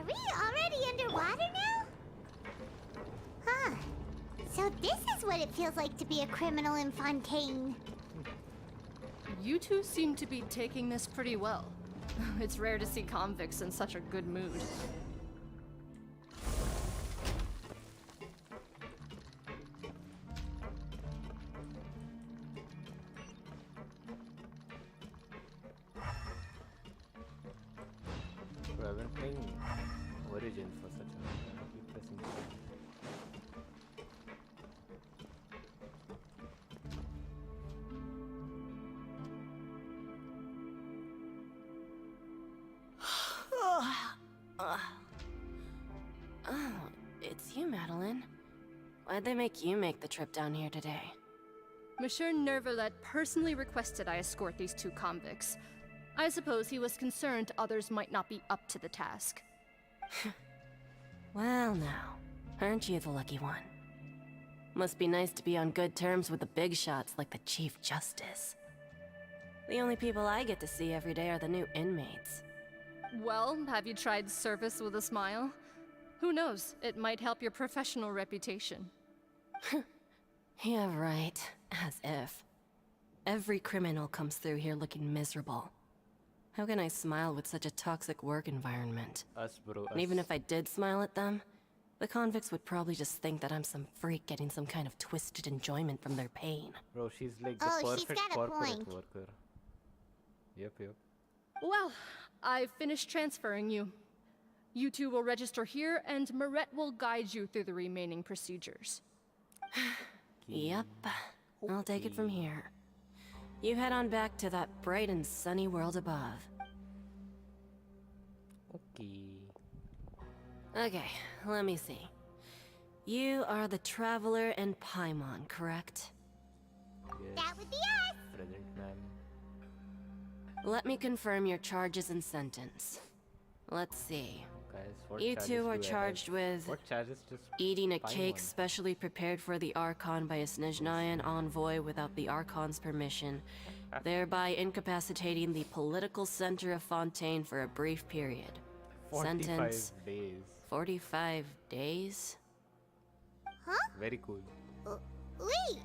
we already underwater now? Huh. So this is what it feels like to be a criminal in Fontaine. You two seem to be taking this pretty well. It's rare to see convicts in such a good mood. I've been playing Origin for such a long time. I keep pressing Oh, it's you, Madeline. Why'd they make you make the trip down here today? Monsieur Nervalet personally requested I escort these two convicts. I suppose he was concerned others might not be up to the task. Well now, aren't you the lucky one? Must be nice to be on good terms with the big shots like the Chief Justice. The only people I get to see every day are the new inmates. Well, have you tried service with a smile? Who knows, it might help your professional reputation. Yeah, right. As if. Every criminal comes through here looking miserable. How can I smile with such a toxic work environment? us, bro. And even if I did smile at them, the convicts would probably just think that I'm some freak getting some kind of twisted enjoyment from their pain. Bro, she's like the Oh, she's perfect got a corporate point. worker. Yep. Well, I've finished transferring you. You two will register here, and Moret will guide you through the remaining procedures. Yep. I'll take it from here. You head on back to that bright and sunny world above. Okay. Okay, let me see. You are the Traveler and Paimon, correct? Yes. That would be us! Present, ma'am. Let me confirm your charges and sentence. Let's see. Guys, what You charges two do are I have? charged with What charges just eating a Paimon? cake specially prepared for the Archon by a Snezhnayan envoy without the Archon's permission, thereby incapacitating the political center of Fontaine for a brief period. 45 Sentence: days. 45 days? Huh? Very cool. Wait!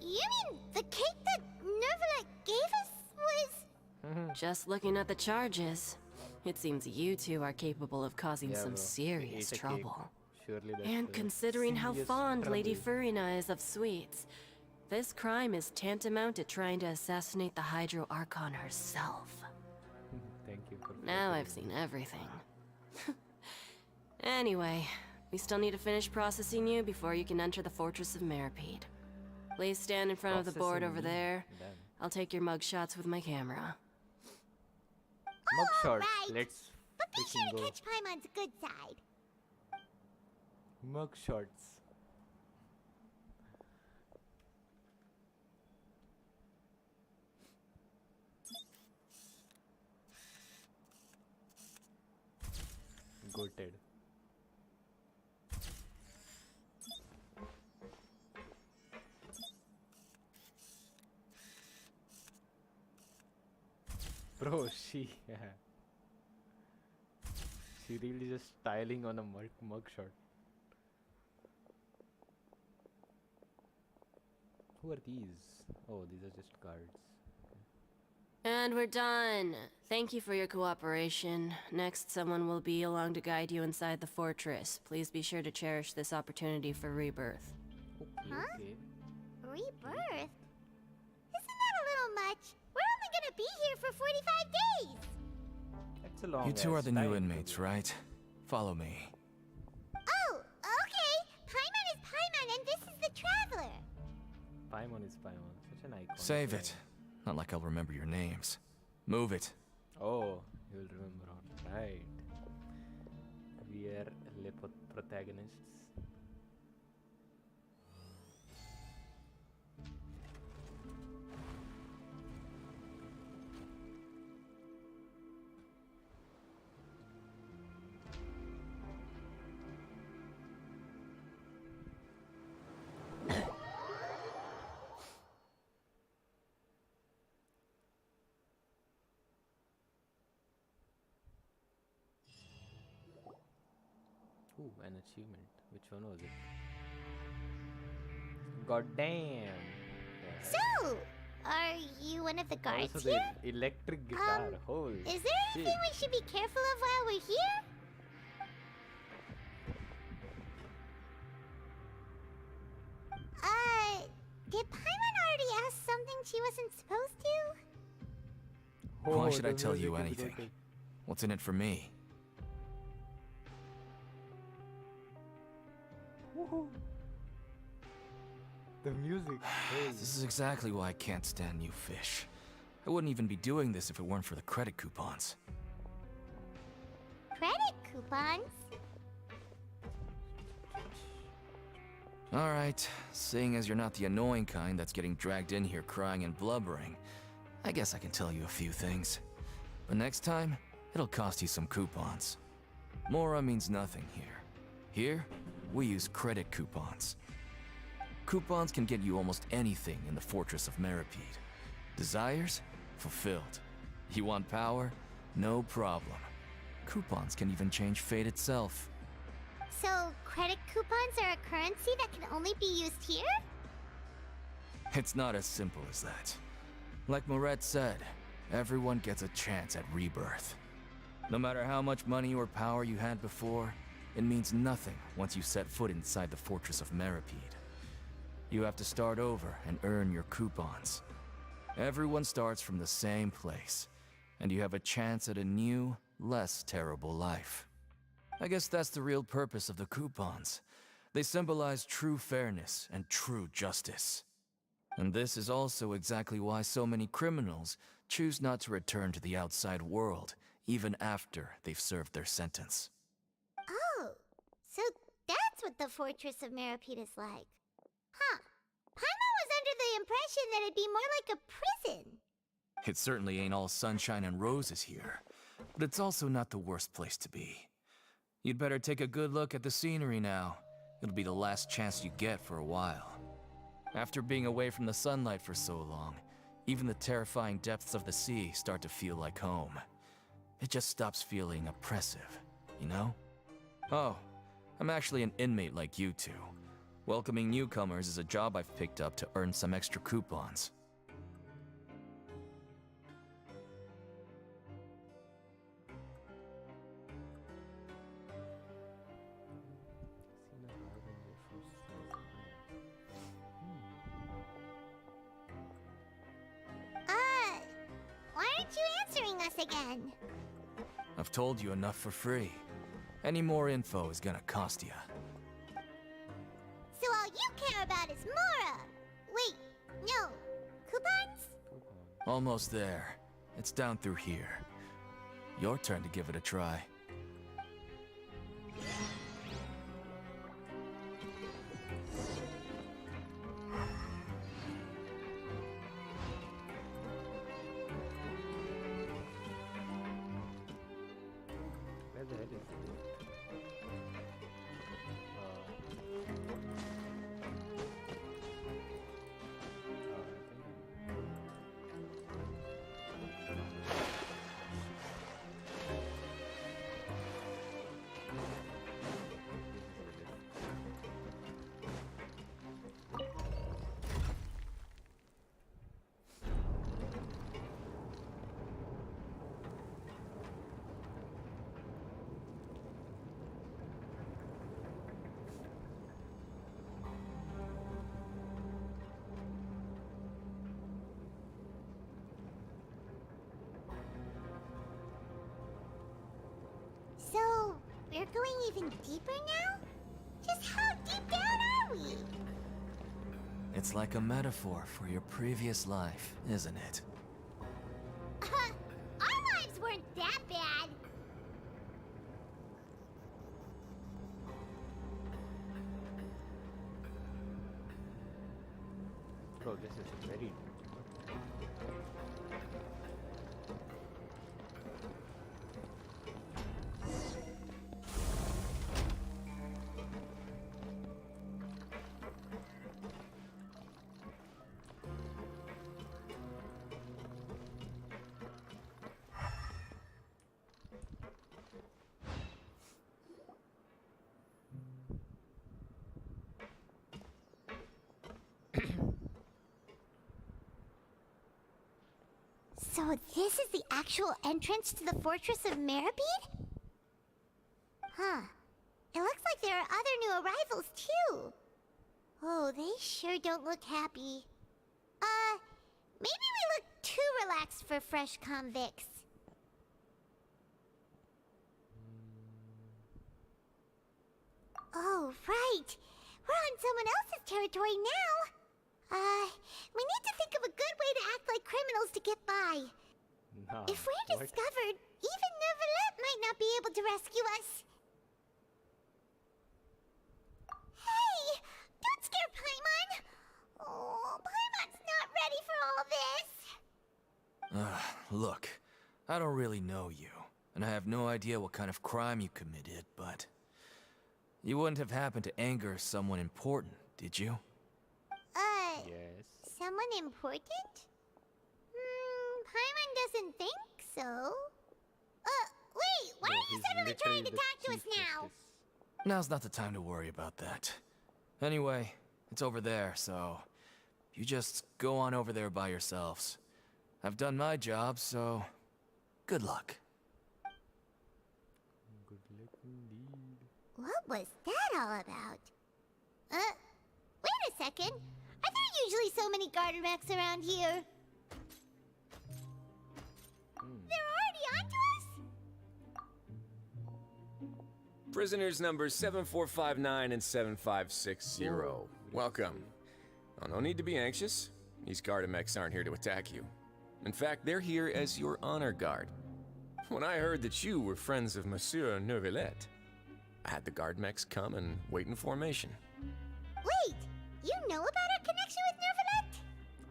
You mean the cake that Nervalet gave us was... Just looking at the charges, it seems you two are capable of causing Yeah, some bro. serious Ate a cake. trouble. Surely that's And considering how serious fond Lady trouble. Furina is of sweets, this crime is tantamount to trying to assassinate the Hydro Archon herself. Thank you for Now I've seen everything. Anyway, we still need to finish processing you before you can enter the Fortress of Meripede. Please stand in front of the board Processing over me. there. Damn. I'll take your mug shots with my camera. Mugshot. alright. Let's But be sure freaking to go. catch Paimon's good side. Mugshots. Goated. Bro, she really just styling on a mugshot. Who are these? Oh, these are just guards. And we're done. Thank you for your cooperation. Next, someone will be along to guide you inside the fortress. Please be sure to cherish this opportunity for rebirth. Okay, Huh? okay. Rebirth? Isn't that a little much? We're only gonna be here for 45 days! That's a long You two are ass the new time to inmates, be- right? Follow me. Oh, okay! Paimon is Paimon and this is the Traveler! Paimon is Paimon. Such an icon. Save it. Not like I'll remember your names. Move it. Oh, you'll remember. Right. We are the protagonists. Ooh, an achievement. Which one was it? God damn. So, are you one of the guards Also here? the electric guitar. Holy Is there anything shit. we should be careful of while we're here? Did Paimon already ask something she wasn't supposed to? Why Oh, should I the tell you music is anything? good. What's in it for me? Woohoo. The music. Holy. This is exactly why I can't stand you fish. I wouldn't even be doing this if it weren't for the credit coupons. Credit coupons? Alright, seeing as you're not the annoying kind that's getting dragged in here crying and blubbering, I guess I can tell you a few things. But next time, it'll cost you some coupons. Mora means nothing here. Here, we use credit coupons. Coupons can get you almost anything in the Fortress of Meripede. Desires? Fulfilled. You want power? No problem. Coupons can even change fate itself. So, credit coupons are a currency that can only be used here? It's not as simple as that. Like Moret said, everyone gets a chance at rebirth. No matter how much money or power you had before, it means nothing once you set foot inside the Fortress of Meripede. You have to start over and earn your coupons. Everyone starts from the same place, and you have a chance at a new, less terrible life. I guess that's the real purpose of the coupons. They symbolize true fairness and true justice. And this is also exactly why so many criminals choose not to return to the outside world, even after they've served their sentence. Oh, so that's what the Fortress of Meripede is like. Huh. Paimon was under the impression that it'd be more like a prison. It certainly ain't all sunshine and roses here, but it's also not the worst place to be. You'd better take a good look at the scenery now. It'll be the last chance you get for a while. After being away from the sunlight for so long, even the terrifying depths of the sea start to feel like home. It just stops feeling oppressive, you know? Oh, I'm actually an inmate like you two. Welcoming newcomers is a job I've picked up to earn some extra coupons. Why aren't you answering us again? I've told you enough for free. Any more info is gonna cost you. So all you care about is Mora! Wait, no. Coupons? Almost there. It's down through here. Your turn to give it a try. Where the hell is it? So, we're going even deeper now? Just how deep down are we? It's like a metaphor for your previous life, isn't it? Our lives weren't that bad. Bro, this is very... So this is the actual entrance to the Fortress of Meripede? Huh. It looks like there are other new arrivals, too. Oh, they sure don't look happy. Maybe we look too relaxed for fresh convicts. Oh, right. We're on someone else's territory now. We need to think of a good way to act like criminals to get by. Nah, If we're what? discovered, even Neuvillette might not be able to rescue us. Hey! Don't scare Paimon! Oh, Paimon's not ready for all this. Look, I don't really know you, and I have no idea what kind of crime you committed, but you wouldn't have happened to anger someone important, did you? Yes. Someone important? Paimon doesn't think so. Wait, why No, are you he's suddenly trying to literally the talk to us Chief now? Justice. Now's not the time to worry about that. Anyway, it's over there, so you just go on over there by yourselves. I've done my job, so good luck. Good luck indeed. What was that all about? Wait a second. Are there usually so many garter mechs around here? They're already onto us? Prisoners numbers 7459 and 7560. Welcome. Oh, no need to be anxious. These Gardamex aren't here to attack you. In fact, they're here as your honor guard. When I heard that you were friends of Monsieur Neuvillette, I had the Guardmex come and wait in formation. Wait, you know about our connection with Neuvillette?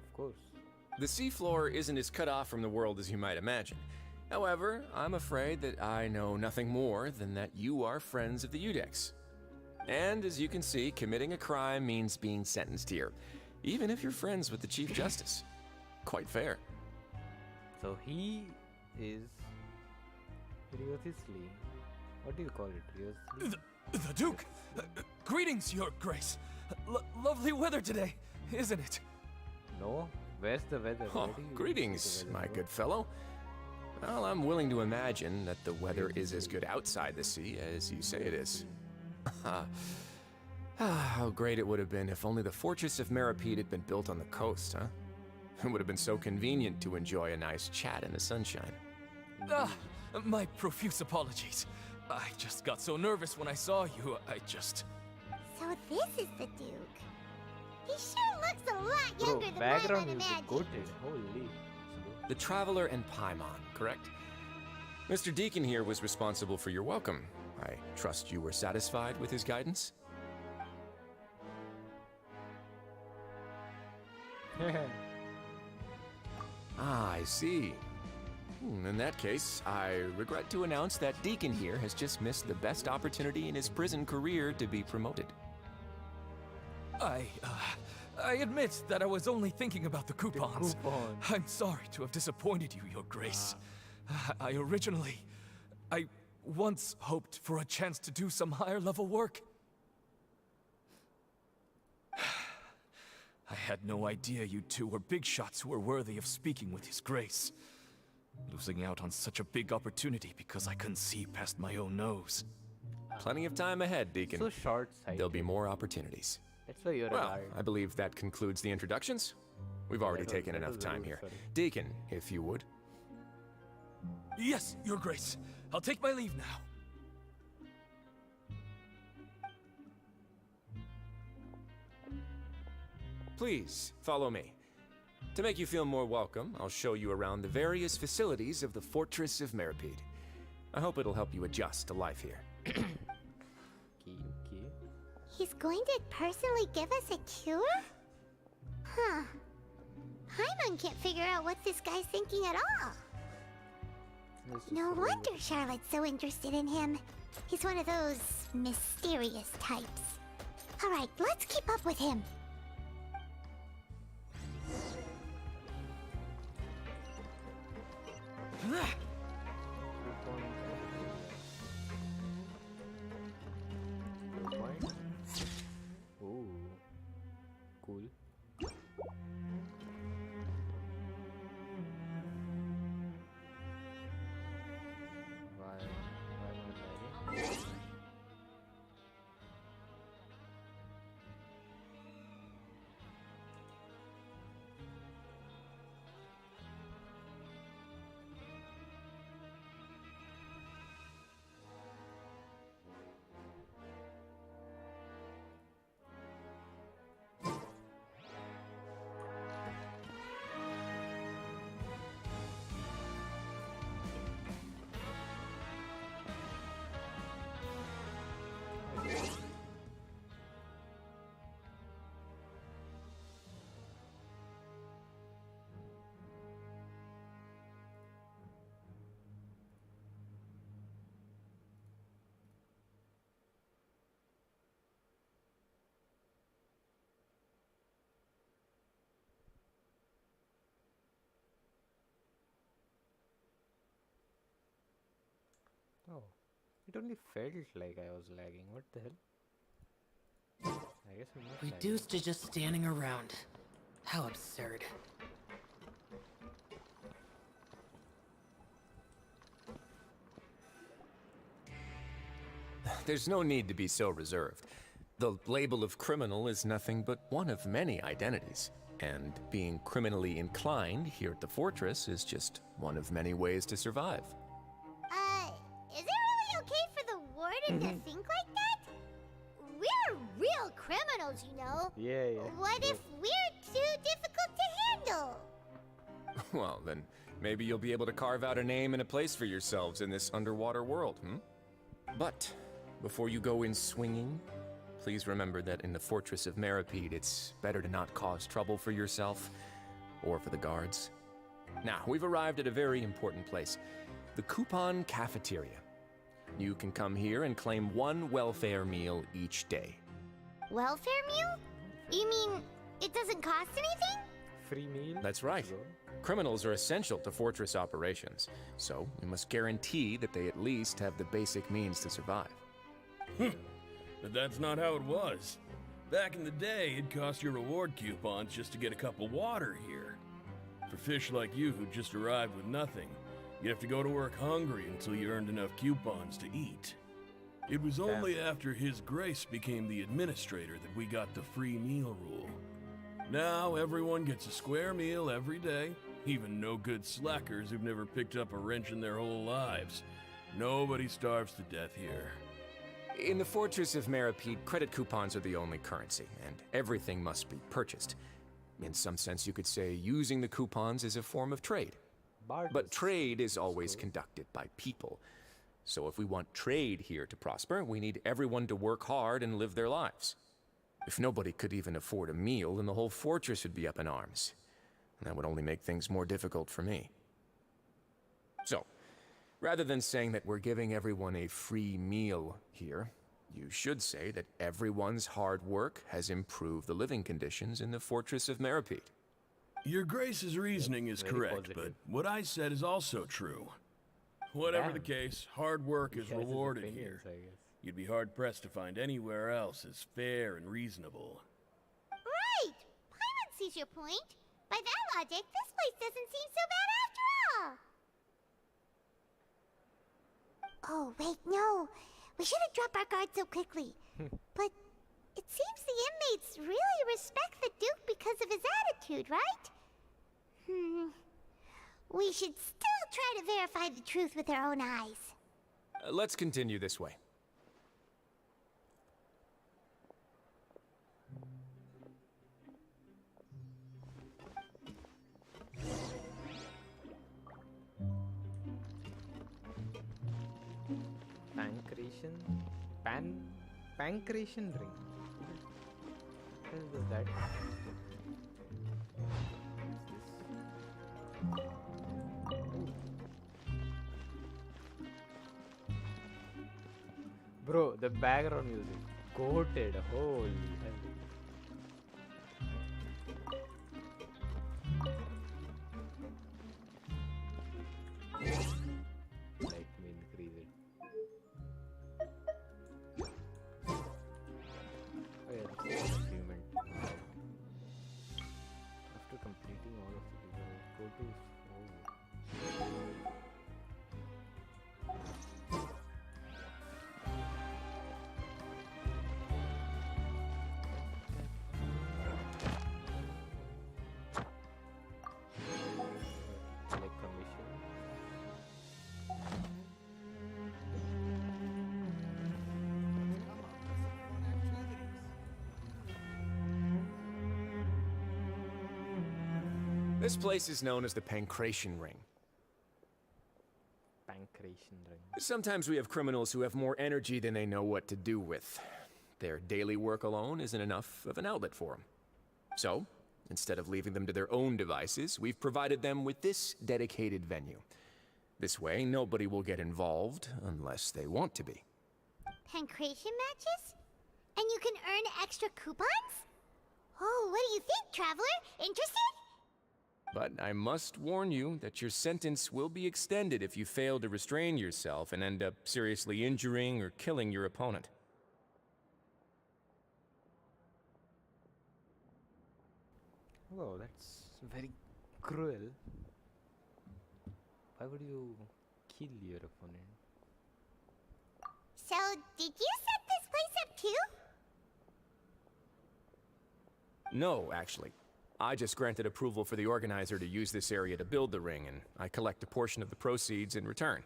Of course. The seafloor isn't as cut off from the world as you might imagine. However, I'm afraid that I know nothing more than that you are friends of the Udex. And as you can see, committing a crime means being sentenced here, even if you're friends with the Chief Justice. Quite fair. So he is seriously. What do you call it? Seriously? The Duke! Greetings, Your Grace! Lovely weather today, isn't it? No. Where's the weather? Oh, Where do you greetings, see the my weather, good fellow. Well, I'm willing to imagine that the weather is as good outside the sea as you say it is. How great it would have been if only the Fortress of Meripede had been built on the coast, huh? It would have been so convenient to enjoy a nice chat in the sunshine. My profuse apologies. I just got so nervous when I saw you, So this is the Duke. He sure looks a lot Bro, younger than background Paimon music imagined. goated. Holy. It's The Traveler and Paimon, correct? Mr. Deacon here was responsible for your welcome. I trust you were satisfied with his guidance? good. Ah, I see. In that case, I regret to announce that Deacon here has just missed the best opportunity in his prison career to be promoted. I admit that I was only thinking about the coupons. coupon. I'm sorry to have disappointed you, Your Grace. I once hoped for a chance to do some higher level work. I had no idea you two were big shots who were worthy of speaking with His Grace. Losing out on such a big opportunity because I couldn't see past my own nose. Plenty of time ahead, Deacon. So short-sighted. There'll be more opportunities. That's why you're a Well, guard. I believe that concludes the introductions. We've already taken that enough was time rude, here. sorry. Deacon, if you would. Yes, Your Grace. I'll take my leave now. Please, follow me. To make you feel more welcome, I'll show you around the various facilities of the Fortress of Meripede. I hope it'll help you adjust to life here. Okay. He's going to personally give us a cure? Huh. Paimon can't figure out what this guy's thinking at all. Let's No just roll wonder Charlotte's so interested in him. He's one of those mysterious types. Alright, let's keep up with him. Point. Oh, cool. only felt like I was lagging. What the hell? I guess I'm not lagging. Reduced to just standing around. How absurd. There's no need to be so reserved. The label of criminal is nothing but one of many identities. And being criminally inclined here at the fortress is just one of many ways to survive. Is it really okay for the warden to think like that? We're real criminals, you know. Yeah. What if we're too difficult to handle? Well, then maybe you'll be able to carve out a name and a place for yourselves in this underwater world, But before you go in swinging, please remember that in the Fortress of Meripede, it's better to not cause trouble for yourself or for the guards. Now, we've arrived at a very important place, the Coupon Cafeteria. You can come here and claim one welfare meal each day. Welfare meal? You mean it doesn't cost anything? Free meal? That's right. Criminals are essential to Fortress operations, so we must guarantee that they at least have the basic means to survive. But that's not how it was. Back in the day, it cost your reward coupons just to get a cup of water here. For fish like you who just arrived with nothing, you'd have to go to work hungry until you earned enough coupons to eat. It was only after His Grace became the administrator that we got the free meal rule. Now everyone gets a square meal every day, even no good slackers who've never picked up a wrench in their whole lives. Nobody starves to death here. In the Fortress of Meripede, credit coupons are the only currency, and everything must be purchased. In some sense, you could say using the coupons is a form of trade. But trade is always conducted by people. So if we want trade here to prosper, we need everyone to work hard and live their lives. If nobody could even afford a meal, then the whole fortress would be up in arms. And that would only make things more difficult for me. So, rather than saying that we're giving everyone a free meal here, you should say that everyone's hard work has improved the living conditions in the Fortress of Meripede. Your Grace's reasoning is very correct, positive. but what I said is also true. Whatever the Damn. case, hard work is He has his rewarded opinions, here. I guess. You'd be hard-pressed to find anywhere else as fair and reasonable. Right! Paimon sees your point. By that logic, this place doesn't seem so bad after all. Oh, wait, no. We shouldn't drop our guard so quickly. But it seems the inmates really respect the Duke because of his attitude, right? We should still try to verify the truth with our own eyes. Let's continue this way. Pancreation ring. What the hell is that? Bro, the background music. Goated. Holy hell. Let me increase it. Oh yeah, this is an achievement. After completing all of the go to. Oh. Select commission. This place is known as the Pancreation Ring. Pancreation ring. Sometimes we have criminals who have more energy than they know what to do with. Their daily work alone isn't enough of an outlet for them. So, instead of leaving them to their own devices, we've provided them with this dedicated venue. This way, nobody will get involved unless they want to be. Pancreation matches? And you can earn extra coupons? Oh, what do you think, traveler? Interested? But I must warn you that your sentence will be extended if you fail to restrain yourself and end up seriously injuring or killing your opponent. Wow, that's very cruel. Why would you kill your opponent? So, did you set this place up too? No, actually. I just granted approval for the organizer to use this area to build the ring, and I collect a portion of the proceeds in return.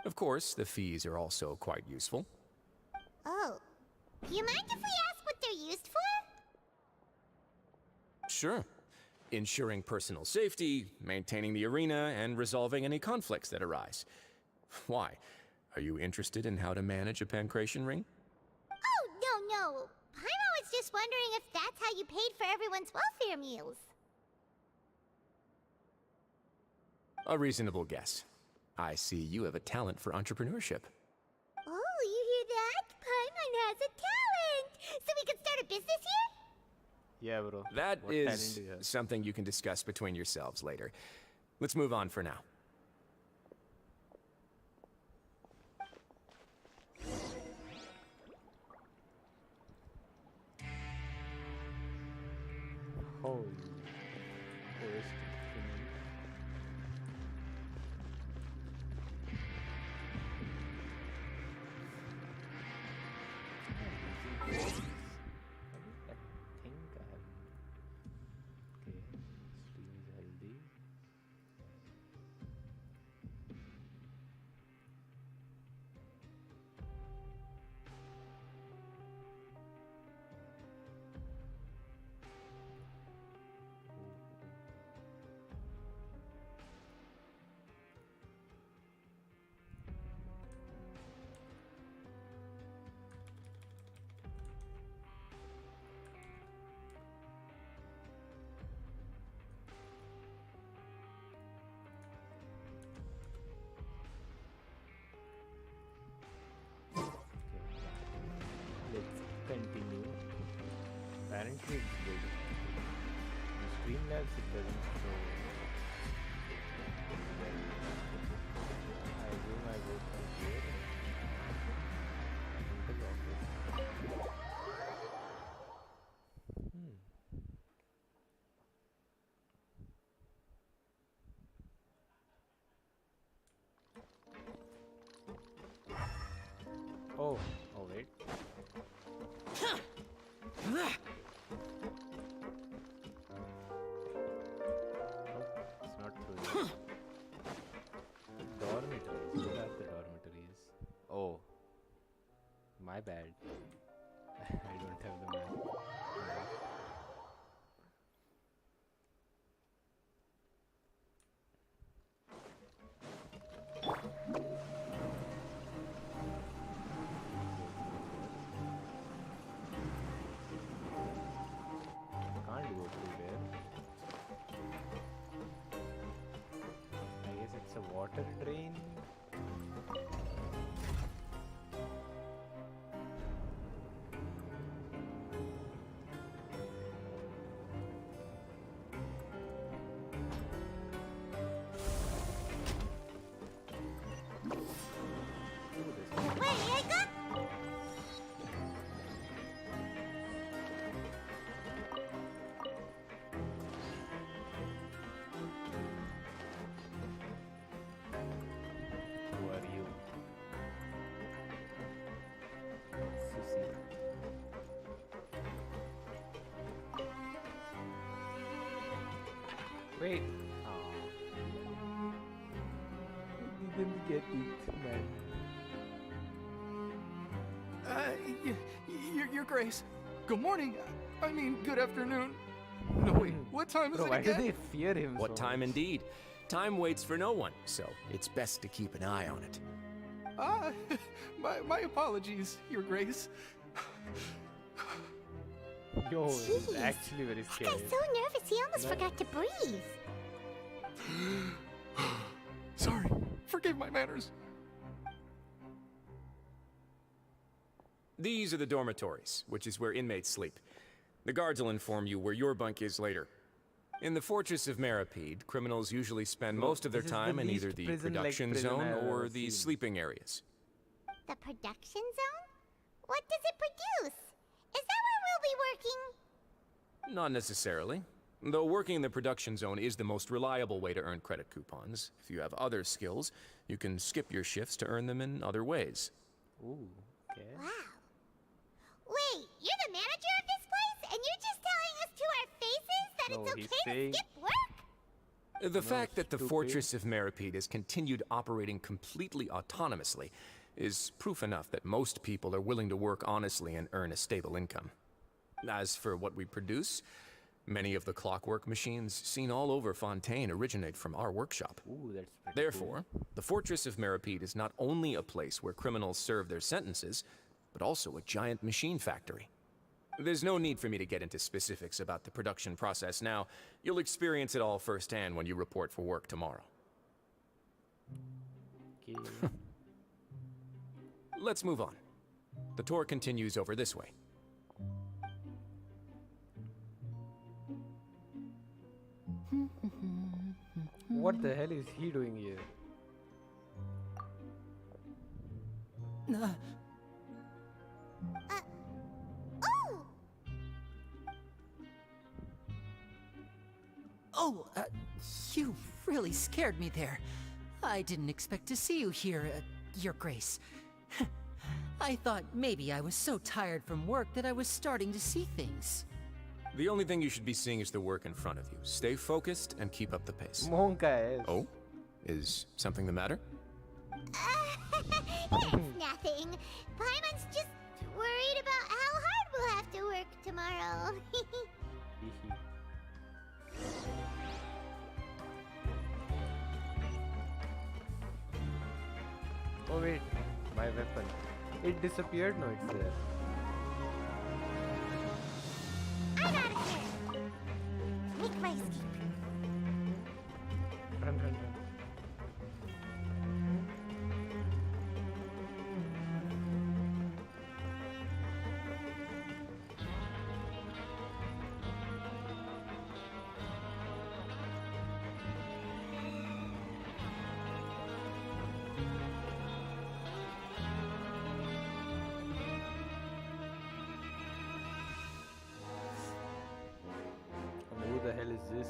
Of course, the fees are also quite useful. Oh. Do you mind if we ask what they're used for? Sure. Ensuring personal safety, maintaining the arena, and resolving any conflicts that arise. Why? Are you interested in how to manage a pancration ring? Oh, no. Paimon was just wondering if that's how you paid for everyone's welfare meals. A reasonable guess. I see you have a talent for entrepreneurship. Oh, you hear that? Paimon has a talent! So we can start a business here? Yeah, bro. That What talent is do you have? something you can discuss between yourselves later. Let's move on for now. Holy. First finish. I think I have. Okay, stream is healthy. Let's continue. Apparently it's good. In Streamlabs it doesn't show. I do my work from here. Into the office. Oh, wait. It's not true. Dormitories. Where are the dormitories? Oh, my bad. I don't have the map. Can't go through there. I guess it's a water drain. Ooh, this Wait, I got... Who are you? Susie. Wait. Oh. I didn't get it, man. Your Grace. Good morning. I mean, good afternoon. No, wait. What time is Bro, it why do again? they fear him What so time much? indeed? Time waits for no one, so it's best to keep an eye on it. Ah, my apologies, Your Grace. Yo, he's Jeez, actually very That scared. guy's so nervous he almost forgot to breathe. Sorry. Forgive my manners. These are the dormitories, which is where inmates sleep. The guards will inform you where your bunk is later. In the Fortress of Meripede, criminals usually spend most of their this is the time in either least the prison-like production prison zone I've or ever the seen. sleeping areas. The production zone? What does it produce? Is that where we'll be working? Not necessarily. Though working in the production zone is the most reliable way to earn credit coupons. If you have other skills, you can skip your shifts to earn them in other ways. Ooh, okay. Wow. Wait, you're the manager of this place, and you're just telling us to our faces that No, it's he's okay to saying- skip work? The fact that the stupid. Fortress of Meripede has continued operating completely autonomously is proof enough that most people are willing to work honestly and earn a stable income. As for what we produce, many of the clockwork machines seen all over Fontaine originate from our workshop. Ooh, that's pretty Therefore, the Fortress of Meripede is not only a place where criminals serve their sentences, but also a giant machine factory. There's no need for me to get into specifics about the production process now. You'll experience it all firsthand when you report for work tomorrow. cool. Okay. Let's move on. The tour continues over this way. What the hell is he doing here? Oh! Oh, you really scared me there. I didn't expect to see you here, Your Grace. I thought maybe I was so tired from work that I was starting to see things. The only thing you should be seeing is the work in front of you. Stay focused and keep up the pace. Monk है. Oh? Is something the matter? It's nothing. Paimon's just worried about how hard we'll have to work tomorrow. Oh wait, my weapon. It disappeared. No, it's there. I'm out of here. Make my escape. Run, run, run. Who the hell is this?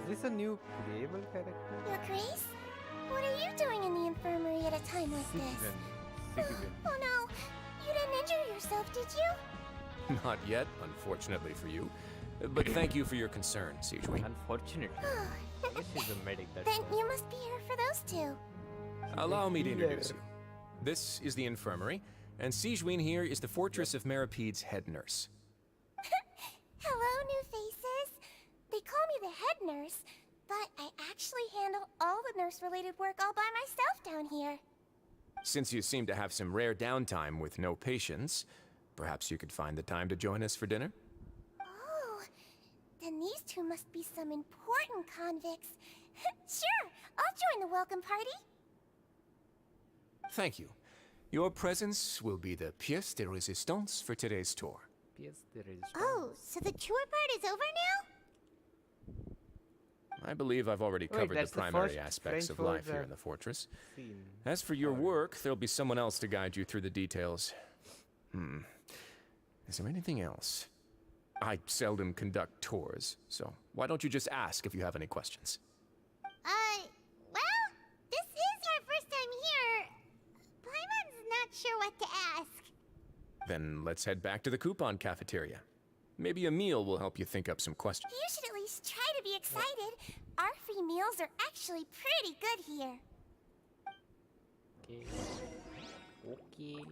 Is this a new playable character? Your Grace? What are you doing in the infirmary at a time like this? Citizen. Oh no! You didn't injure yourself, did you? Not yet, unfortunately for you. But thank you for your concern, Sijui. Unfortunately. I guess he's a medic. That's Then why. you must be here for those two. Allow me to Healer. introduce you. This is the infirmary, and Sijui here is the Fortress of Meripede's head nurse. Hello, new faces. They call me the head nurse, but I actually handle all the nurse-related work all by myself down here. Since you seem to have some rare downtime with no patients, perhaps you could find the time to join us for dinner? Oh, then these two must be some important convicts. Sure, I'll join the welcome party. Thank you. Your presence will be the pièce de résistance for today's tour. Yes, there is. Oh, so the tour part is over now? I believe I've already covered the that's the primary first aspects French of life words here I've in the fortress. Seen. As for your work, there'll be someone else to guide you through the details. Is there anything else? I seldom conduct tours, so why don't you just ask if you have any questions? Well, this is our first time here. Paimon's not sure what to ask. Then let's head back to the coupon cafeteria. Maybe a meal will help you think up some questions. You should at least try to be excited. Our free meals are actually pretty good here. Okay. Okay.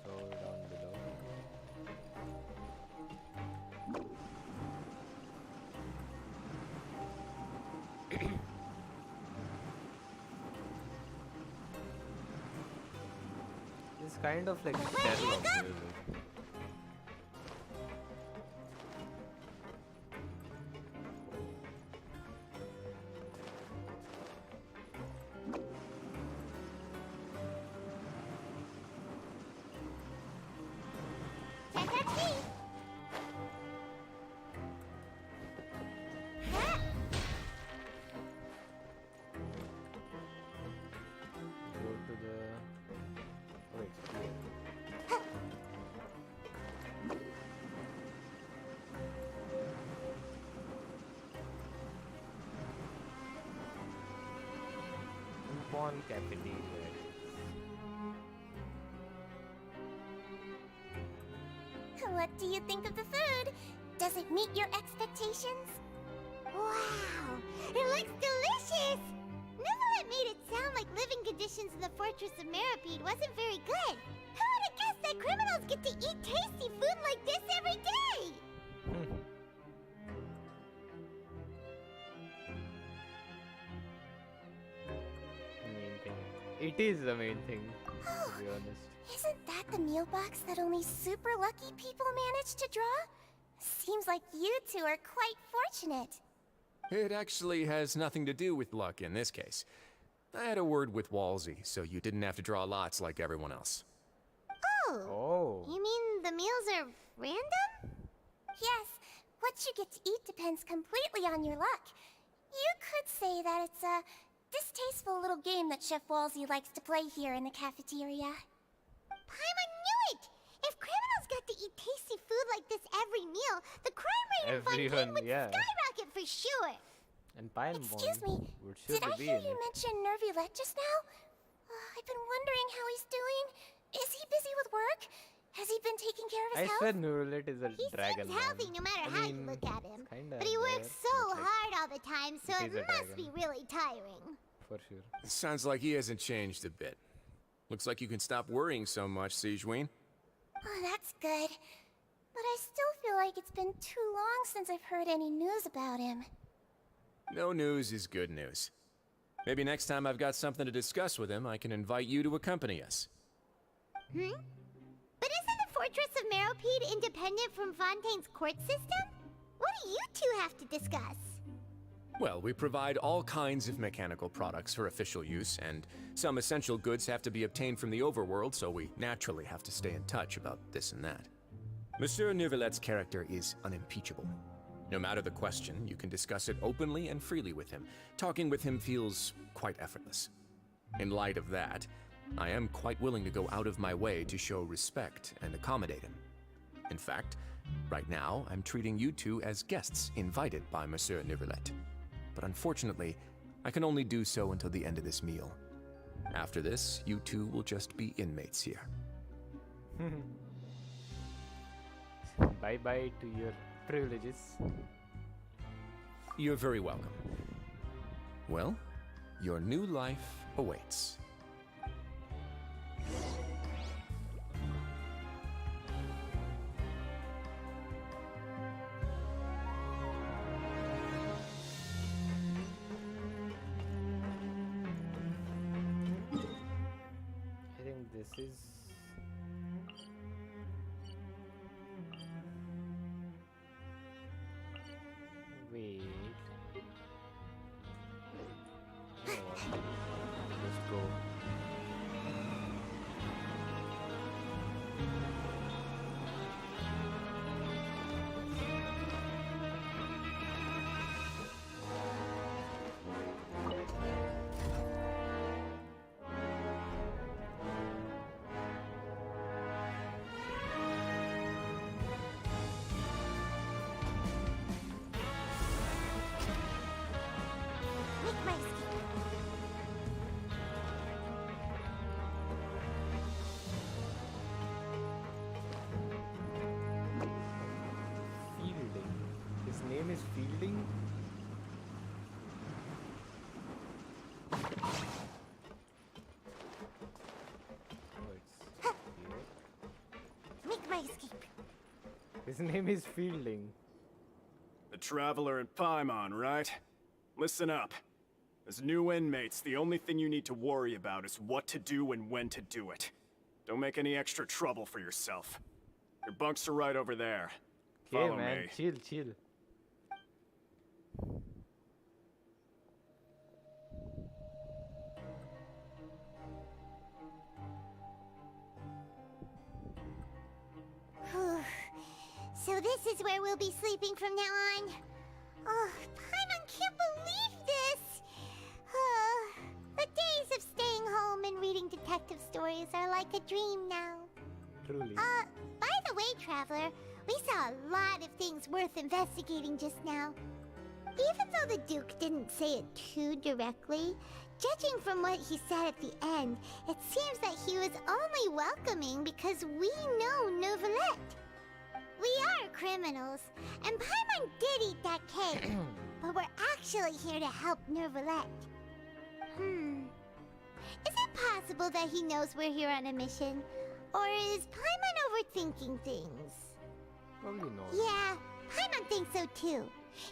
So down below. It's kind of like Sherlock music. Can't touch me. Small cafeteria. What do you think of the food? Does it meet your expectations? Wow, it looks delicious! Nivalet made it sound like living conditions in the Fortress of Meripede wasn't very good. Who would have guessed that criminals get to eat tasty food like this every day? Main thing. It is the main thing, to be honest. Isn't that the meal box that only super lucky people manage to draw? Seems like you two are quite fortunate. It actually has nothing to do with luck in this case. I had a word with Walsey, so you didn't have to draw lots like everyone else. Oh. You mean the meals are random? Yes, what you get to eat depends completely on your luck. You could say that it's a distasteful little game that Chef Walsey likes to play here in the cafeteria. Paimon knew it! If criminals got to eat tasty food like this every meal, the crime rate in Fontaine Everyone, would yeah. skyrocket for sure. And Paimon Excuse me, would did I surely be hear in you it. mention Nervulette just now? I've been wondering how he's doing. Is he busy with work? Has he been taking care of I his health? swear Neurolet is a He dragon. seems healthy no matter how you mean, look at him. it's kinda But he works there, so but, like, hard all the time, so it it is a must dragon. be really tiring. For sure. Sounds like he hasn't changed a bit. Looks like you can stop worrying so much, Siegeween. Oh, that's good. But I still feel like it's been too long since I've heard any news about him. No news is good news. Maybe next time I've got something to discuss with him, I can invite you to accompany us. But isn't the Fortress of Meropide independent from Fontaine's court system? What do you two have to discuss? Well, we provide all kinds of mechanical products for official use, and some essential goods have to be obtained from the overworld, so we naturally have to stay in touch about this and that. Monsieur Neuvillette's character is unimpeachable. No matter the question, you can discuss it openly and freely with him. Talking with him feels quite effortless. In light of that, I am quite willing to go out of my way to show respect and accommodate him. In fact, right now, I'm treating you two as guests invited by Monsieur Neuvillette. But unfortunately, I can only do so until the end of this meal. After this, you two will just be inmates here. Bye bye to your privileges. You're very welcome. Well, your new life awaits. I think this is. Wait. No, let's go. Make my escape. Fielding. His name is Fielding. Oh, it's here. Make my escape. His name is Fielding. The Traveler and Paimon, right? Listen up. As new inmates, the only thing you need to worry about is what to do and when to do it. Don't make any extra trouble for yourself. Your bunks are right over there. Okay, Follow man, me. chill, chill. Whew. So this is where we'll be sleeping from now on. Oh, Paimon can't believe this! The days of staying home and reading detective stories are like a dream now. Truly. By the way, Traveler, we saw a lot of things worth investigating just now. Even though the Duke didn't say it too directly, Judging from what he said at the end, it seems that he was only welcoming because we know Novelette. We are criminals, and Paimon did eat that cake, but we're actually here to help Novelette. Is it possible that he knows we're here on a mission? Or is Paimon overthinking things? Probably not. Yeah, Paimon thinks so too.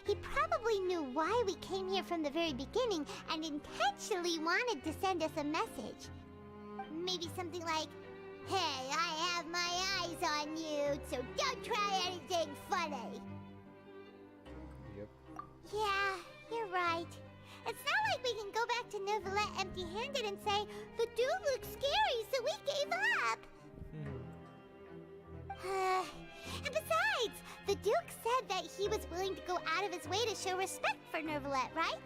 He probably knew why we came here from the very beginning and intentionally wanted to send us a message. Maybe something like, "Hey, I have my eyes on you, so don't try anything funny." Yep. Yeah, you're right. It's not like we can go back to Novelette empty-handed and say, "The dude looks scary, so we gave up." And besides, the Duke said that he was willing to go out of his way to show respect for Novelette, right?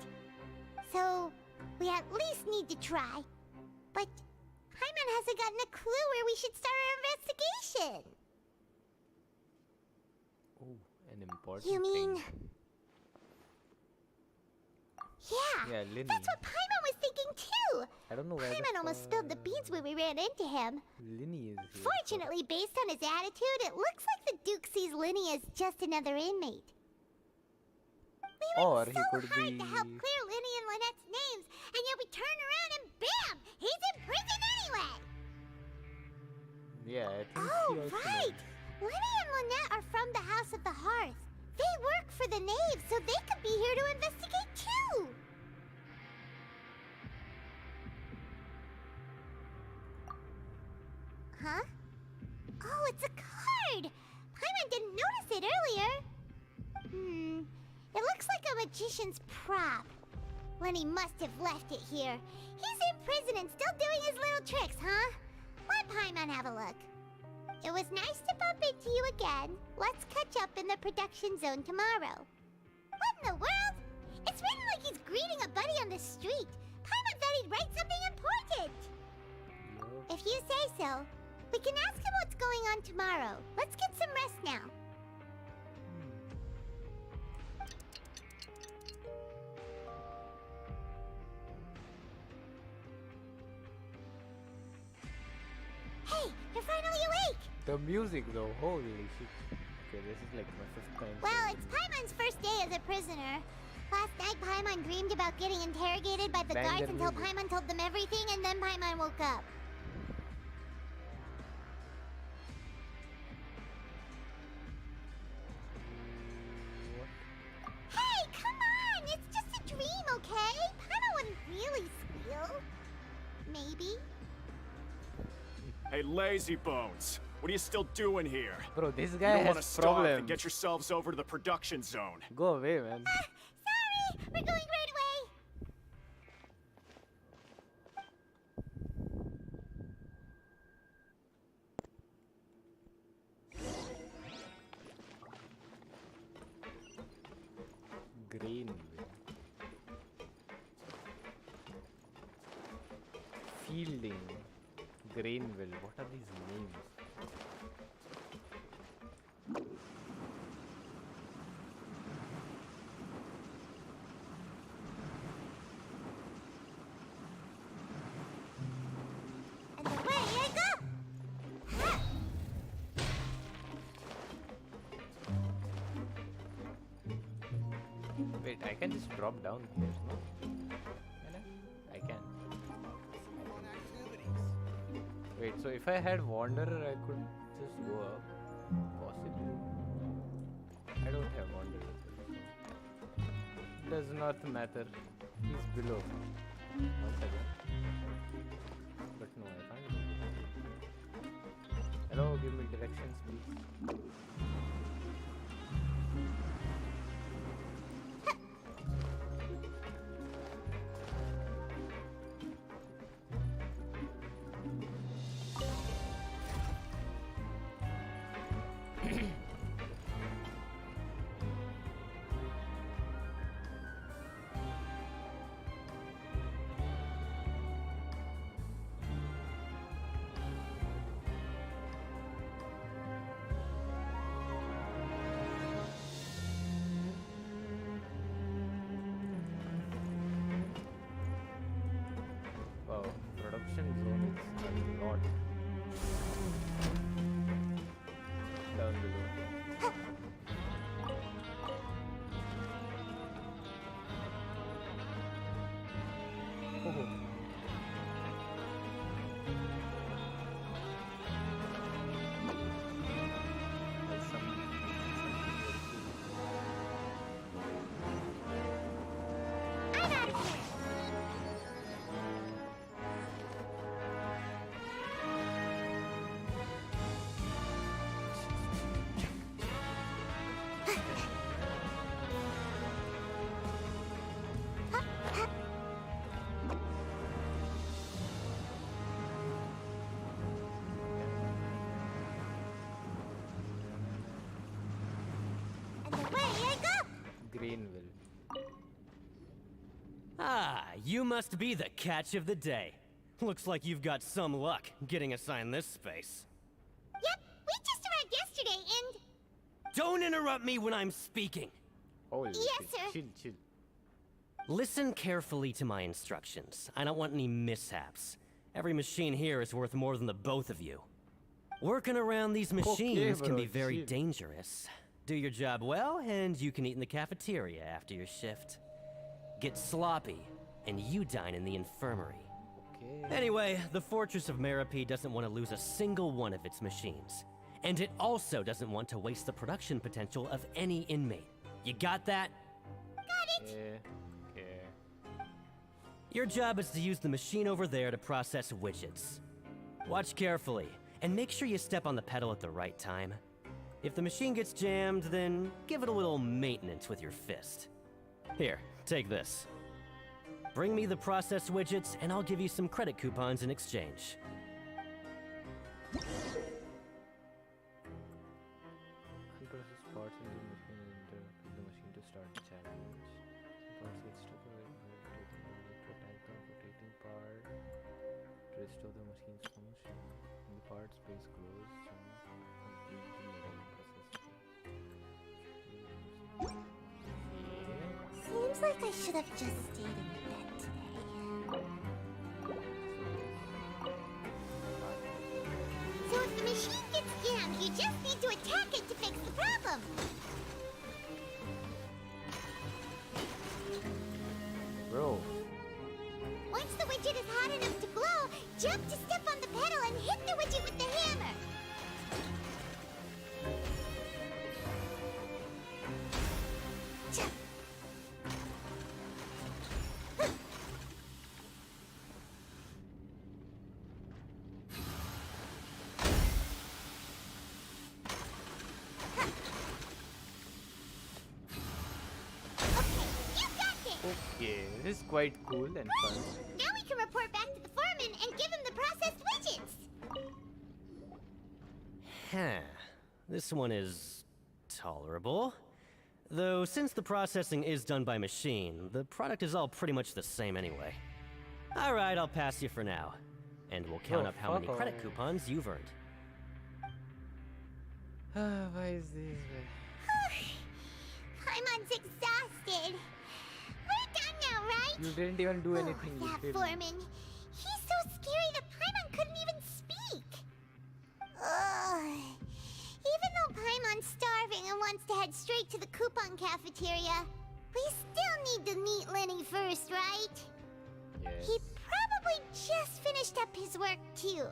So, we at least need to try. But Paimon hasn't gotten a clue where we should start our investigation. Oh, an important You mean... thing. Yeah, Yeah, Linny. that's what Paimon was thinking too. I don't know where Paimon almost spilled the beans when we ran into him. Linny is here. Fortunately, based on his attitude, it looks like the Duke sees Linny as just another inmate. We Or worked he so could hard be... to help clear Linny and Lynette's names, and yet we turn around and BAM! He's in prison anyway! Yeah, I think Oh, he also right! knows. Linny and Lynette are from the House of the Hearth. They work for the Knaves, so they could be here to investigate too! Huh? Oh, it's a card! Paimon didn't notice it earlier. It looks like a magician's prop. Lenny must have left it here. He's in prison and still doing his little tricks, huh? Let Paimon have a look. It was nice to bump into you again. Let's catch up in the production zone tomorrow. What in the world? It's written like he's greeting a buddy on the street. Paimon thought he'd write something important. If you say so. We can ask him what's going on tomorrow. Let's get some rest now. Hey, you're finally awake! The music though, holy shit. Okay, this is like my 5th time. Well, it's Paimon's first day as a prisoner. Last night, Paimon dreamed about getting interrogated by the Bang guards their until music. Paimon told them everything, and then Paimon woke up. Hey, come on! It's just a dream, okay? Paimon wouldn't really squeal. Maybe. Hey, lazy bones. What are you still doing here? Bro, this You guy don't want to has stop and problems. get yourselves over to the production zone. Go away, man. Sorry! We're going right away! Greenville. Fielding. Greenville. What are these names? And away I go! Ha! Wait, I can just drop down here, no? Can I? I can. Wait, so if I had Wanderer, I could just go up. Possibly. I don't have Wanderer. Does not matter. He's below. One second. But no, I can't go below. Hello, give me directions, please. not. Down below. Oh. There's something I'm out of here. And away I go. Greenville. Ah, you must be the catch of the day. Looks like you've got some luck getting assigned this space. Yep, we just arrived yesterday and... Don't interrupt me when I'm speaking. Holy Yes, shit. sir. Chill, chill. Listen carefully to my instructions. I don't want any mishaps. Every machine here is worth more than the both of you. Working around these machines can bro, be very chill. dangerous. Do your job well, and you can eat in the cafeteria after your shift. Get sloppy, and you dine in the infirmary. Okay. Anyway, the Fortress of Meripede doesn't want to lose a single one of its machines. And it also doesn't want to waste the production potential of any inmate. You got that? Okay. Okay. Your job is to use the machine over there to process widgets. Watch carefully, and make sure you step on the pedal at the right time. If the machine gets jammed, then give it a little maintenance with your fist. Here, take this. Bring me the processed widgets, and I'll give you some credit coupons in exchange. Unprocessed parts in the machine enter to the machine to start the challenge. Parts get stuck away to attack the rotating part to restore the machine's function. When the part space grows, complete the metal process. Seems like I should have just stayed in bed today. So if the machine gets jammed, you just need to attack it to fix the problem. Bro, Once the widget is hot enough to glow, jump to step on the pedal and hit the widget with the hammer. Jump. Okay, you got this. okay, this is quite cool and fun. Now we can report back to the foreman and give him the processed widgets. Huh. This one is tolerable. Though, since the processing is done by machine, the product is all pretty much the same anyway. Alright, I'll pass you for now. And we'll count Oh, up how many fuck credit off. coupons you've earned. Why is this? Paimon's exhausted. We're done now, right? You didn't even do anything. Oh, that you did. foreman. He's so scary that Paimon couldn't even speak. Ugh. Even though Paimon's starving and wants to head straight to the coupon cafeteria, we still need to meet Lenny first, right? Yes. He probably just finished up his work, too.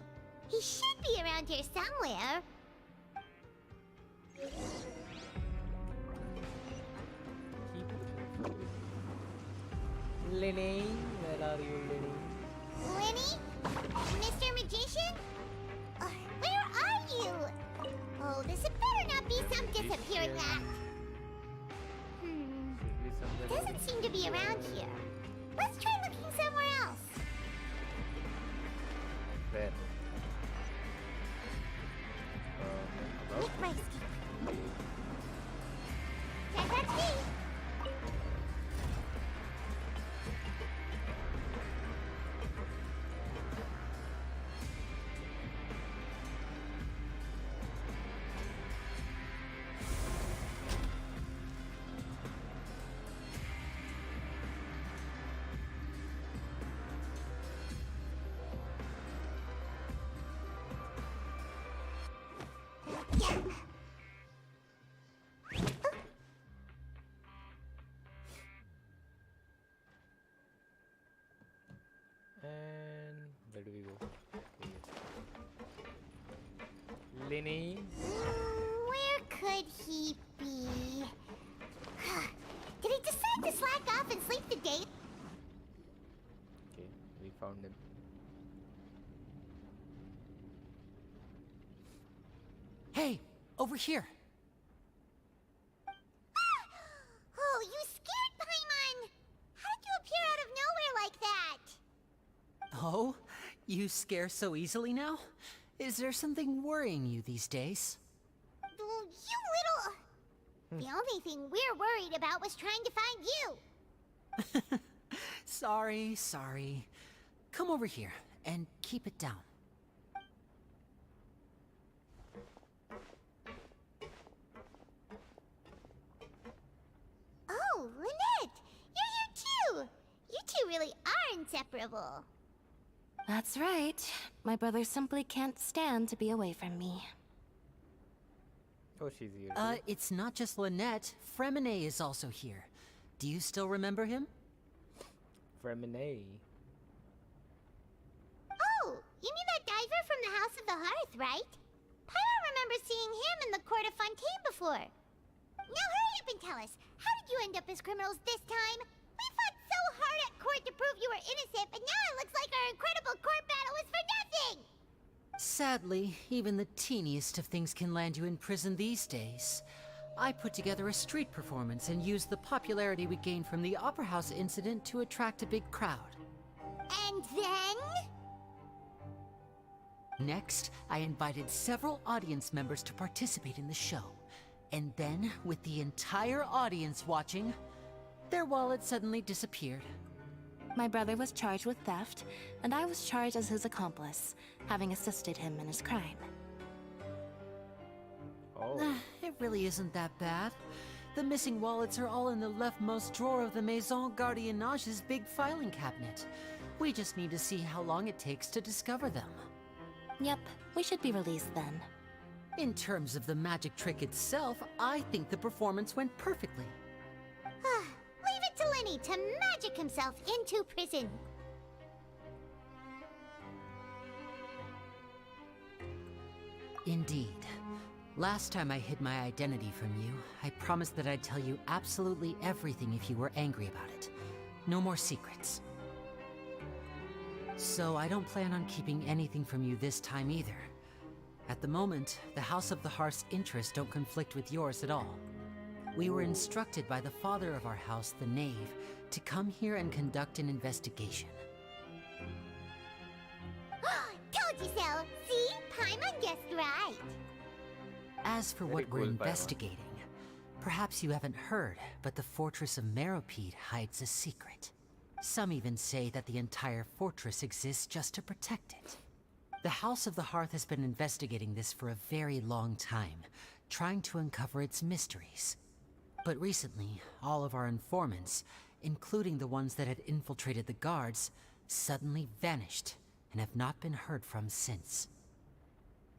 He should be around here somewhere. Keep looking for it. Lenny, where are you, Lenny? Lenny? Mr. Magician? Where are you? Oh, this had better not be some disappearing act. Should be somewhere. Doesn't seem to be around here. Let's try looking somewhere else. Where? Make About? my escape. That's me. Lenny. Where could he be? Did he decide to slack off and sleep the day? Okay, we found him. Hey, over here. Oh, you scared Paimon! How did you appear out of nowhere like that? Oh, you scare so easily now? Is there something worrying you these days? Oh, you little... The only thing we're worried about was trying to find you. Sorry. Come over here and keep it down. Oh, Lynette! You're here too! You two really are inseparable. That's right. My brother simply can't stand to be away from me. Oh, she's here. too. It's not just Lynette. Fremine is also here. Do you still remember him? Fremine. Oh, you mean that diver from the House of the Hearth, right? Paimon remembers seeing him in the Court of Fontaine before. Now hurry up and tell us, how did you end up as criminals this time? We fought so hard at court to prove you were innocent, but now it looks like our incredible court battle was for nothing! Sadly, even the teeniest of things can land you in prison these days. I put together a street performance and used the popularity we gained from the Opera House incident to attract a big crowd. And then? Next, I invited several audience members to participate in the show. And then, with the entire audience watching, their wallet suddenly disappeared. My brother was charged with theft, and I was charged as his accomplice, having assisted him in his crime. Oh. It really isn't that bad. The missing wallets are all in the leftmost drawer of the Maison Gardiennage's big filing cabinet. We just need to see how long it takes to discover them. Yep, we should be released then. In terms of the magic trick itself, I think the performance went perfectly. Leave it to Lenny to magic himself into prison. Indeed. Last time I hid my identity from you, I promised that I'd tell you absolutely everything if you were angry about it. No more secrets. So I don't plan on keeping anything from you this time either. At the moment, the House of the Hearth's interests don't conflict with yours at all. We were instructed by the father of our house, the Knave, to come here and conduct an investigation. Told you so! See? Paimon guessed right. As for Very what we're cool, Paimon. investigating, perhaps you haven't heard, but the fortress of Meropide hides a secret. Some even say that the entire fortress exists just to protect it. The House of the Hearth has been investigating this for a very long time, trying to uncover its mysteries. But recently, all of our informants, including the ones that had infiltrated the guards, suddenly vanished and have not been heard from since.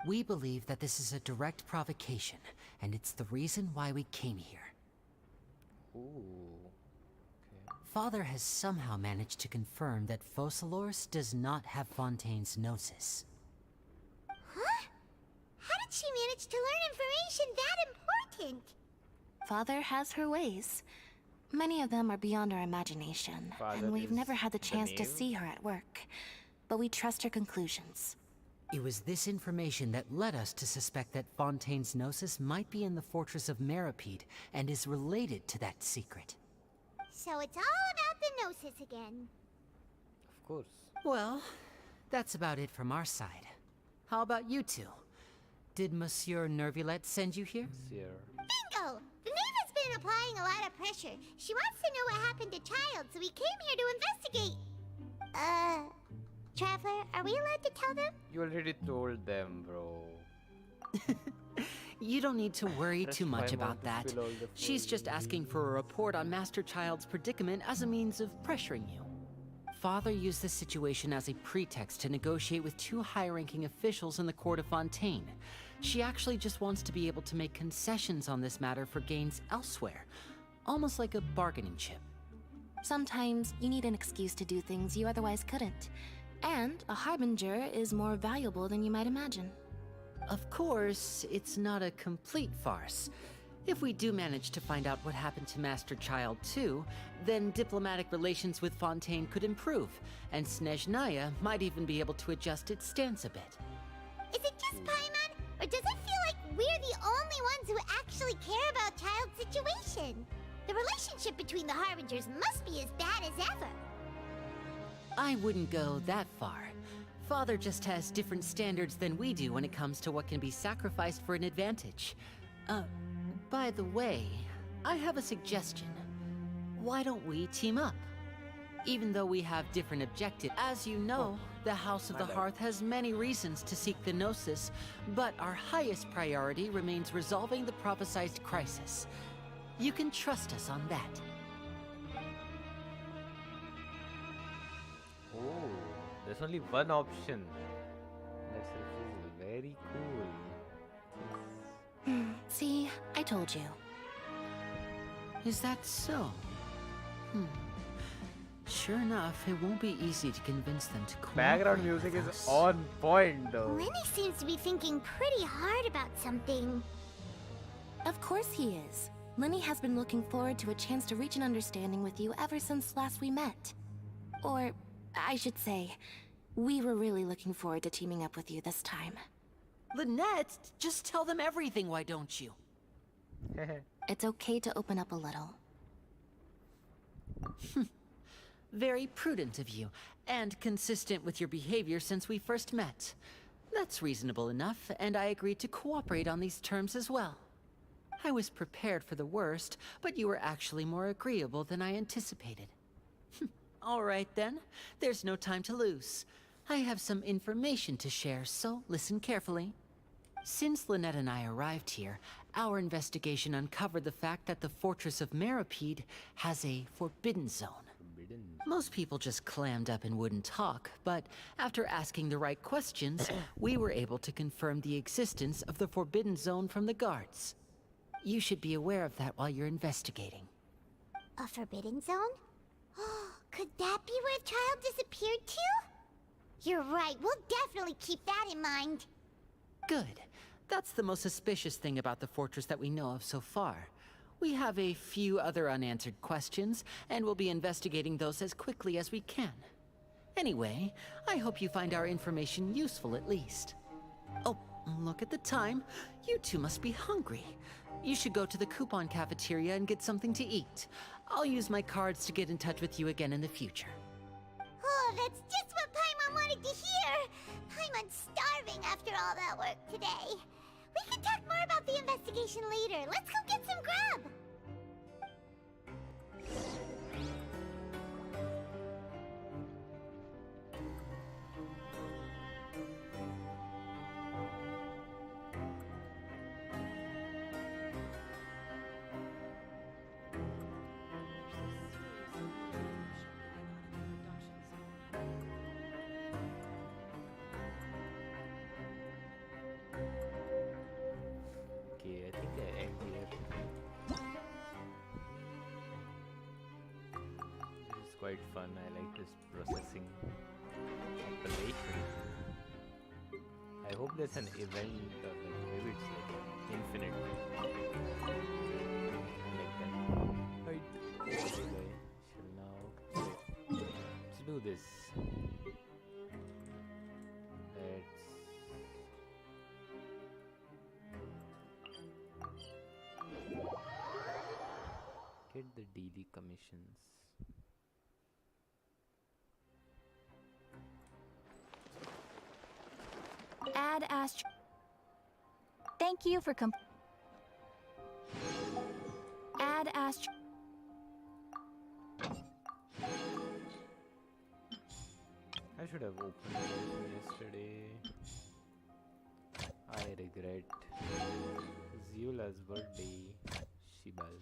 We believe that this is a direct provocation, and it's the reason why we came here. Ooh. Okay. Father has somehow managed to confirm that Focalors does not have Fontaine's Gnosis. Huh? How did she manage to learn information that important? Father has her ways. Many of them are beyond our imagination, Father and we've is never had the the chance to knave? see her at work. But we trust her conclusions. It was this information that led us to suspect that Fontaine's Gnosis might be in the fortress of Meropide and is related to that secret. So it's all about the Gnosis again. Of course. Well, that's about it from our side. How about you two? Did Monsieur Nervulette send you here? Sir. Bingo! The Knave has been applying a lot of pressure. She wants to know what happened to Child, so we came here to investigate. Traveler, are we allowed to tell them? You already told them, bro. You don't need to worry Trust too much my mom about to that. spill all the She's food. just asking for a report on Master Child's predicament as a means of pressuring you. Father used this situation as a pretext to negotiate with two high-ranking officials in the court of Fontaine. She actually just wants to be able to make concessions on this matter for gains elsewhere, almost like a bargaining chip. Sometimes you need an excuse to do things you otherwise couldn't. And a harbinger is more valuable than you might imagine. Of course, it's not a complete farce. If we do manage to find out what happened to Master Child 2, then diplomatic relations with Fontaine could improve, and Snezhnaya might even be able to adjust its stance a bit. Is it just Paimon, or does it feel like we're the only ones who actually care about Child's situation? The relationship between the Harbingers must be as bad as ever. I wouldn't go that far. Father just has different standards than we do when it comes to what can be sacrificed for an advantage. By the way, I have a suggestion. Why don't we team up? Even though we have different objectives. As you know, the House of the Hearth has many reasons to seek the Gnosis, but our highest priority remains resolving the prophesized crisis. You can trust us on that. Oh, there's only one option. Let's refuse. Very cool. See, I told you. Is that so? Sure enough, it won't be easy to convince them to cooperate. Background music with is us. on point though. Lenny seems to be thinking pretty hard about something. Of course he is. Lenny has been looking forward to a chance to reach an understanding with you ever since last we met. Or, I should say, we were really looking forward to teaming up with you this time. Lynette, just tell them everything, why don't you? It's okay to open up a little. Very prudent of you, and consistent with your behavior since we first met. That's reasonable enough, and I agreed to cooperate on these terms as well. I was prepared for the worst, but you were actually more agreeable than I anticipated. All right then, there's no time to lose. I have some information to share, so listen carefully. Since Lynette and I arrived here, our investigation uncovered the fact that the Fortress of Meripede has a forbidden zone. Most people just clammed up and wouldn't talk, but after asking the right questions, we were able to confirm the existence of the forbidden zone from the guards. You should be aware of that while you're investigating. A forbidden zone? Could that be where Child disappeared to? You're right, we'll definitely keep that in mind. Good. That's the most suspicious thing about the fortress that we know of so far. We have a few other unanswered questions, and we'll be investigating those as quickly as we can. Anyway, I hope you find our information useful at least. Oh, look at the time. You two must be hungry. You should go to the coupon cafeteria and get something to eat. I'll use my cards to get in touch with you again in the future. Oh, that's just what Paimon wanted to hear! Paimon's starving after all that work today. We can talk more about the investigation later. Let's go get some grub! Okay, I think I end here. This is quite fun. I like this processing of the lake. I hope there's an event or like maybe it's like infinite. Like that. Right. Anyway, shall now let's do this. Get the daily commissions. Add Astro. Thank you for Add Astro. I should have opened it yesterday. I regret. Zula's birthday. Shibal.